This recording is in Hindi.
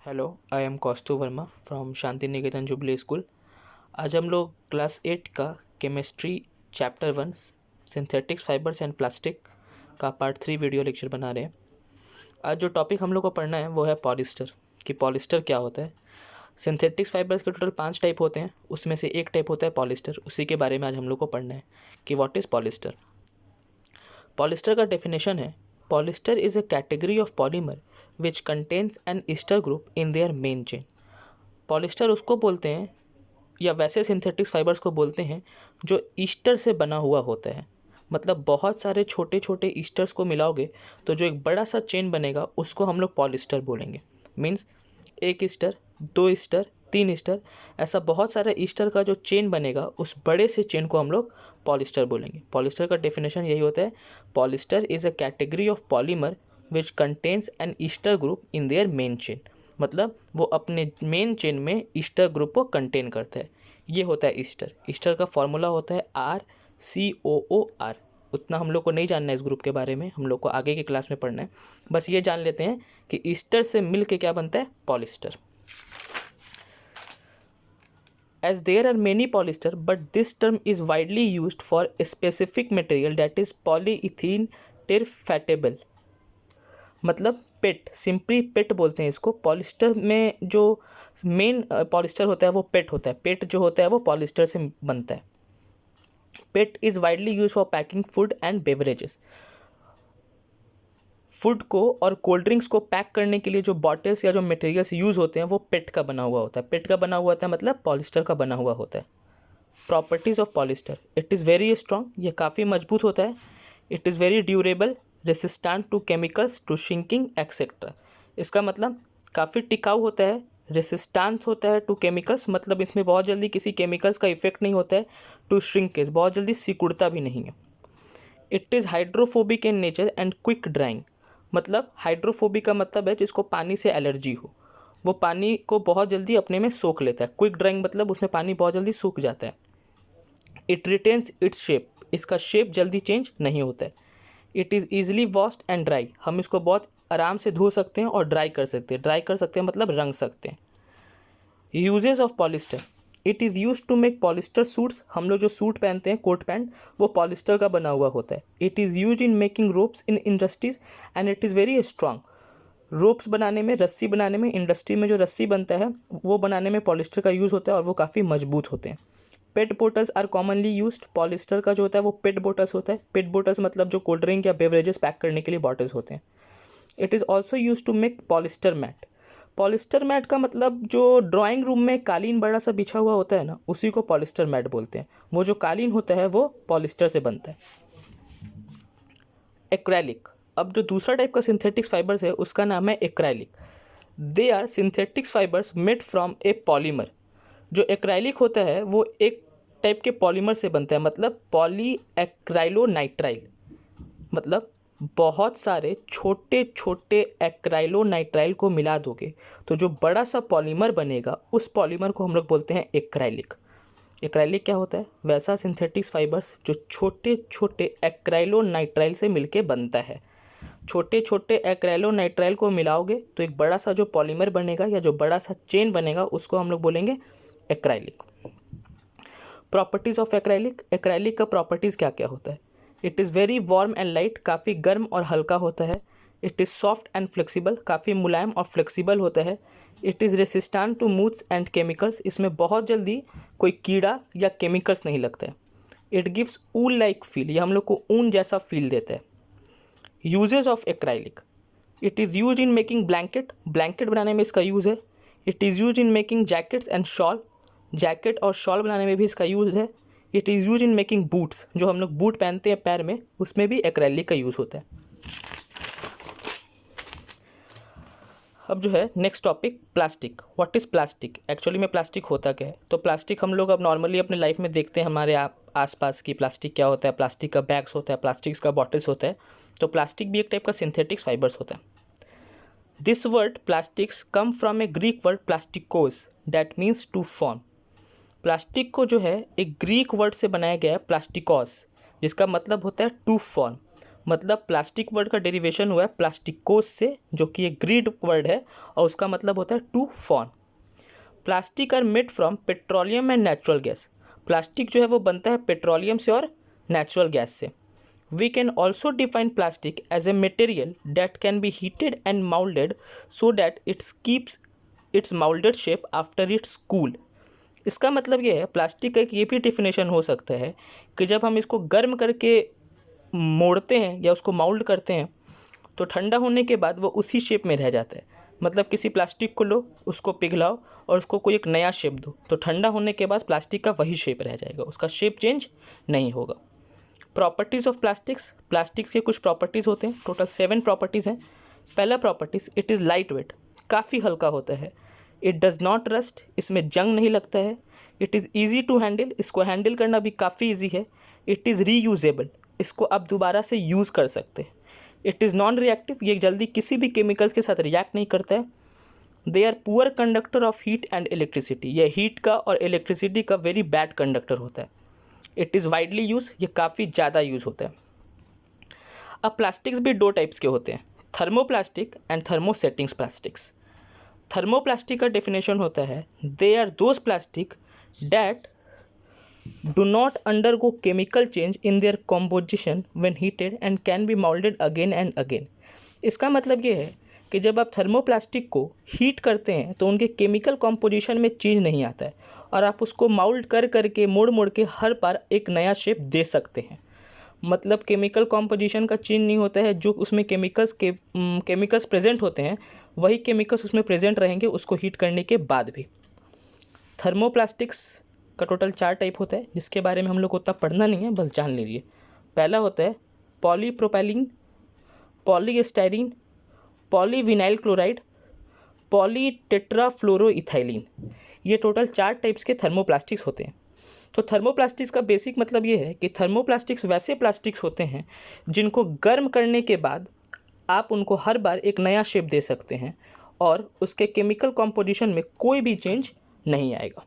Hello, I am Kaustu Verma from Shanti Niketan jubilee school. आज हम लोग क्लास 8 का chemistry chapter 1 synthetics fibres and plastic का पार्ट 3 वीडियो लेक्चर बना रहे हैं। आज जो टॉपिक हम लोग को पढ़ना है वो है पॉलिस्टर, कि पॉलिस्टर क्या होता है। सिंथेटिक्स फाइबर्स के टोटल 5 टाइप होते हैं, उसमें से एक टाइप होता है पॉलिस्टर। उसी के बारे में आज हम लोग को पढ़ना है कि व्हाट इज़ पॉलिस्टर। पॉलिस्टर का डेफिनेशन है, polyester is a category of polymer which contains an Easter group in their main chain. Polyester उसको बोलते हैं, या वैसे सिंथेटिक्स फाइबर्स को बोलते हैं जो ईस्टर से बना हुआ होता है। मतलब बहुत सारे छोटे छोटे ईस्टर्स को मिलाओगे तो जो एक बड़ा सा चेन बनेगा उसको हम लोग पॉलिस्टर बोलेंगे। मीन्स एक ईस्टर, दो ईस्टर, तीन ईस्टर, ऐसा बहुत सारा ईस्टर का जो चेन बनेगा उस बड़े से चेन को हम लोग पॉलिस्टर बोलेंगे। पॉलिस्टर का डेफिनेशन यही होता है, polyester is a category of polymer which contains an Easter group in their main chain. मतलब वो अपने मेन चेन में ईस्टर ग्रुप को कंटेन करता है। ये होता है ईस्टर। ईस्टर का फॉर्मूला होता है RCOOR। उतना हम लोग को नहीं जानना है इस ग्रुप के बारे में, हम लोग को आगे की क्लास में पढ़ना है। बस ये जान लेते हैं कि ईस्टर से मिल के क्या बनता है, polyester. As there are many polyester, but this term is widely used for a specific material that is polyethylene terephthalate। मतलब पेट, सिंपली पेट बोलते हैं इसको। पॉलिस्टर में जो मेन पॉलिस्टर होता है वो पेट होता है। पेट जो होता है वो पॉलिस्टर से बनता है। PET is widely use for packing food and beverages. Food को और कोल्ड ड्रिंक्स को पैक करने के लिए जो बॉटल्स या जो मटेरियल्स यूज़ होते हैं वो पेट का बना हुआ होता है। पेट का बना हुआ होता है मतलब पॉलिस्टर का बना हुआ होता है। Properties of polyester, it is very strong, ये काफ़ी मजबूत होता है। It is very durable, resistant to chemicals, to shrinking etcetera. इसका मतलब काफ़ी टिकाऊ होता है, रेसिस्टेंट होता है टू केमिकल्स, मतलब इसमें बहुत जल्दी किसी केमिकल्स का इफेक्ट नहीं होता है। टू श्रिंकेज, बहुत जल्दी सिकुड़ता भी नहीं है। It is hydrophobic in nature and quick drawing. मतलब हाइड्रोफोबिक का मतलब है जिसको पानी से एलर्जी हो, वो पानी को बहुत जल्दी अपने में सोख लेता है। क्विक ड्राइंग मतलब उसमें पानी बहुत जल्दी सूख जाता है। इट रिटेन्स इट्स शेप, इसका शेप जल्दी चेंज नहीं होता है। It is easily washed and dry, हम इसको बहुत आराम से धो सकते हैं और ड्राई कर सकते हैं। ड्राई कर सकते हैं मतलब रंग सकते हैं। Uses of polyester, it is use to make polyester suits. हम लोग जो सूट पहनते हैं, कोट पैंट, वो पॉलिस्टर का बना हुआ होता है। It is use in making ropes in industries and it is very strong. Ropes बनाने में, रस्सी बनाने में, इंडस्ट्री में जो रस्सी बनता है वो बनाने में पॉलिस्टर का यूज़ होता है और वो काफ़ी मजबूत होते हैं। PET bottles are commonly used, polyester का जो होता है वो पेट बोटल्स होता है। पेट बोटल्स मतलब जो कोल्ड ड्रिंक या बेवरेजेस पैक करने के लिए बॉटल्स होते हैं। It is also use to make polyester mat. Polyester mat का मतलब जो ड्राइंग रूम में कालीन बड़ा सा बिछा हुआ होता है ना, उसी को पॉलिस्टर मैट बोलते हैं। वो जो कालीन होता है वो पॉलिस्टर से बनता है। एक्रेलिक, अब जो दूसरा टाइप का सिंथेटिक्स फाइबर्स है उसका नाम है acrylic. They are synthetics fibers made from a polymer. जो एक्रेलिक होता है वो एक टाइप के पॉलीमर से बनता है, मतलब पॉली एक्राइलोनाइट्राइल। मतलब बहुत सारे छोटे छोटे एक्राइलोनाइट्राइल को मिला दोगे तो जो बड़ा सा पॉलीमर बनेगा उस पॉलीमर को हम लोग बोलते हैं एक्राइलिक। एक्राइलिक क्या होता है, वैसा सिंथेटिक्स फाइबर्स जो छोटे छोटे एक्राइलोनाइट्राइल से मिलके बनता है। छोटे छोटे एक्राइलोनाइट्राइल को मिलाओगे तो एक बड़ा सा जो पॉलीमर बनेगा या जो बड़ा सा चेन बनेगा उसको हम लोग बोलेंगे acrylic. Properties of acrylic, acrylic का प्रॉपर्टीज़ क्या क्या होता है। It is very warm and light, काफ़ी गर्म और हल्का होता है। It is soft and flexible, काफ़ी मुलायम और फ्लेक्सिबल होता है। It is resistant to moths and chemicals, इसमें बहुत जल्दी कोई कीड़ा या केमिकल्स नहीं लगता है। It gives wool like feel, ये हम लोग को ऊन जैसा फील देता है। Uses of acrylic, it is use in making blanket, blanket बनाने में इसका यूज़ है। It is use in making jackets and shawl, jacket और शॉल बनाने में भी इसका यूज़ है। It is use in making boots, जो हम लोग बूट पहनते हैं पैर में, उसमें भी एक्रेलिक का यूज़ होता है। अब जो है next topic, plastic. What is plastic, actually में प्लास्टिक होता क्या है। तो प्लास्टिक हम लोग अब नॉर्मली अपने लाइफ में देखते हैं, हमारे आसपास की प्लास्टिक क्या होता है। प्लास्टिक का बैग्स होता है, प्लास्टिक्स का बॉटल्स होता है। तो प्लास्टिक भी एक टाइप का सिंथेटिक्स फाइबर्स होता है। This word plastics come from a Greek word plastikos that means to form. Plastic को जो है एक ग्रीक वर्ड से बनाया गया है प्लास्टिकॉस, जिसका मतलब होता है टू फॉर्म। मतलब प्लास्टिक वर्ड का डेरिवेशन हुआ है प्लास्टिकोस से, जो कि एक ग्रीक वर्ड है और उसका मतलब होता है to form. Plastic are made from petroleum and natural gas. Plastic जो है वो बनता है पेट्रोलियम से और नेचुरल गैस से। We can also define plastic as a material that can be heated and moulded so that its keeps its moulded shape after its cool. इसका मतलब ये है, प्लास्टिक का एक ये भी डिफिनेशन हो सकता है कि जब हम इसको गर्म करके मोड़ते हैं या उसको माउल्ड करते हैं तो ठंडा होने के बाद वो उसी शेप में रह जाता है। मतलब किसी प्लास्टिक को लो, उसको पिघलाओ और उसको कोई एक नया शेप दो, तो ठंडा होने के बाद प्लास्टिक का वही शेप रह जाएगा, उसका शेप चेंज नहीं होगा। Properties of plastics. प्लास्टिक्स के कुछ प्रॉपर्टीज़ होते हैं, टोटल 7 प्रॉपर्टीज़ हैं। पहला properties, it is light weight, काफ़ी हल्का होता है। इट डज़ नॉट रस्ट, इसमें जंग नहीं लगता है। It is easy to handle, इसको हैंडल करना भी काफ़ी ईजी है। इट इज़ रीयूजेबल, इसको आप दोबारा से यूज़ कर सकते हैं। इट इज़ नॉन रिएक्टिव, ये जल्दी किसी भी केमिकल्स के साथ रिएक्ट नहीं करता है। They are poor conductor of heat and electricity, ये हीट का और इलेक्ट्रिसिटी का वेरी बैड कंडक्टर होता है। इट इज़ वाइडली यूज, ये काफ़ी ज़्यादा यूज़ होता है। अब प्लास्टिक्स भी 2 टाइप्स के होते हैं, thermoplastic and thermosettings plastics. Thermoplastic का डेफिनेशन होता है, they are those plastic that do not undergo chemical change in their composition when heated and can be molded again and again। इसका मतलब ये है कि जब आप थर्मोप्लास्टिक को हीट करते हैं तो उनके केमिकल कॉम्पोजिशन में चेंज नहीं आता है और आप उसको माउल्ड कर करके मोड़ मोड़ के हर बार एक नया शेप दे सकते हैं। मतलब केमिकल कॉम्पोजिशन का चेंज नहीं होता है, जो उसमें केमिकल्स प्रेजेंट होते हैं वही केमिकल्स उसमें प्रेजेंट रहेंगे उसको हीट करने के बाद भी। थर्मोप्लास्टिक्स का टोटल 4 टाइप होता है, जिसके बारे में हम लोग को उतना पढ़ना नहीं है, बस जान लीजिए। पहला होता है पॉलीप्रोपाइलीन, पॉलीस्टाइरीन, पॉलीविनाइल क्लोराइड, पॉलीटेट्राफ्लोरोइथाइलिन। ये टोटल 4 टाइप्स के थर्मोप्लास्टिक्स होते हैं। तो थर्मोप्लास्टिक्स का बेसिक मतलब ये है कि थर्मोप्लास्टिक्स वैसे प्लास्टिक्स होते हैं जिनको गर्म करने के बाद आप उनको हर बार एक नया शेप दे सकते हैं और उसके केमिकल कॉम्पोजिशन में कोई भी चेंज नहीं आएगा।